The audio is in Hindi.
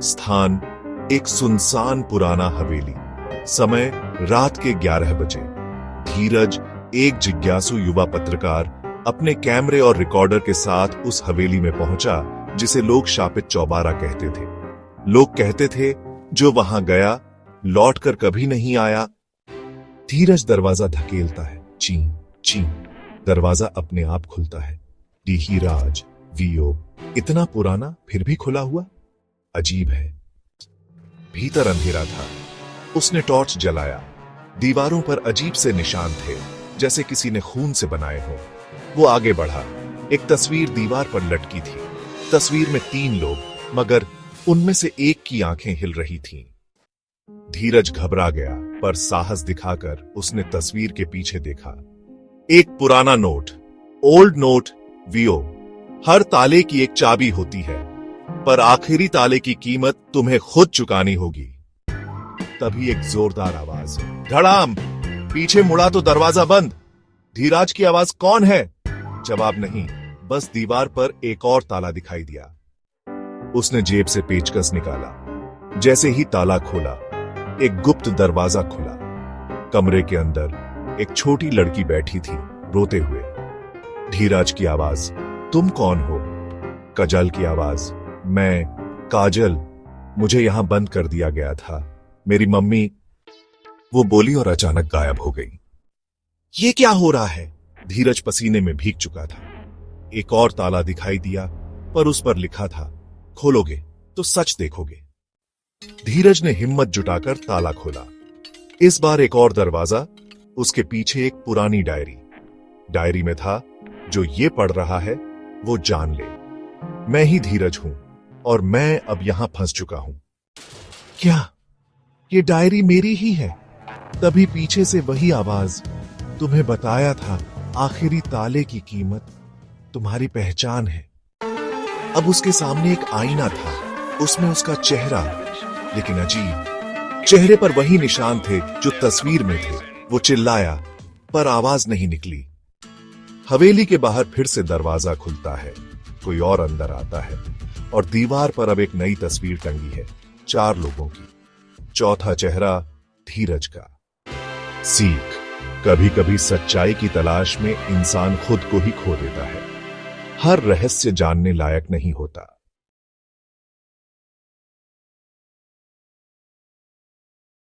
स्थान एक सुनसान पुराना हवेली। समय रात के 11 बजे। धीरज एक जिज्ञासु युवा पत्रकार अपने कैमरे और रिकॉर्डर के साथ उस हवेली में पहुंचा जिसे लोग शापित चौबारा कहते थे। लोग कहते थे जो वहां गया लौटकर कभी नहीं आया। धीरज दरवाजा धकेलता है, ची ची। दरवाजा अपने आप खुलता है। डीही राज वीओ, इतना पुराना फिर भी खुला हुआ। अजीब है। भीतर अंधेरा था। उसने टॉर्च जलाया। दीवारों पर अजीब से निशान थे, जैसे किसी ने खून से बनाए हो। वो आगे बढ़ा। एक तस्वीर दीवार पर लटकी थी। तस्वीर में 3 लोग, मगर उनमें से एक की आंखें हिल रही थीं। धीरज घबरा गया, पर साहस दिखाकर उसने तस्वीर के पीछे देखा। एक पुराना नोट, ओल्ड नोट वीओ। हर ताले की एक चाबी होती है, पर आखिरी ताले की कीमत तुम्हें खुद चुकानी होगी। तभी एक जोरदार आवाज, धड़ाम। पीछे मुड़ा तो दरवाजा बंद। धीरज की आवाज, कौन है? जवाब नहीं, बस दीवार पर एक और ताला दिखाई दिया। उसने जेब से पेचकस निकाला। जैसे ही ताला खोला, एक गुप्त दरवाजा खुला। कमरे के अंदर एक छोटी लड़की बैठी थी, रोते हुए। धीरज की आवाज, तुम कौन हो? काजल की आवाज, मैं काजल। मुझे यहां बंद कर दिया गया था, मेरी मम्मी। वो बोली और अचानक गायब हो गई। ये क्या हो रहा है? धीरज पसीने में भीग चुका था। एक और ताला दिखाई दिया, पर उस पर लिखा था, खोलोगे तो सच देखोगे। धीरज ने हिम्मत जुटाकर ताला खोला। इस बार एक और दरवाजा, उसके पीछे एक पुरानी डायरी। डायरी में था, जो ये पढ़ रहा है वो जान ले, मैं ही धीरज हूं और मैं अब यहां फंस चुका हूं। क्या ये डायरी मेरी ही है? तभी पीछे से वही आवाज, तुम्हें बताया था आखिरी ताले की कीमत तुम्हारी पहचान है। अब उसके सामने एक आईना था, उसमें उसका चेहरा, लेकिन अजीब, चेहरे पर वही निशान थे जो तस्वीर में थे। वो चिल्लाया, पर आवाज नहीं निकली। हवेली के बाहर फिर से दरवाजा खुलता है। कोई और अंदर आता है और दीवार पर अब एक नई तस्वीर टंगी है, 4 लोगों की। चौथा चेहरा धीरज का। सीख, कभी कभी सच्चाई की तलाश में इंसान खुद को ही खो देता है। हर रहस्य जानने लायक नहीं होता।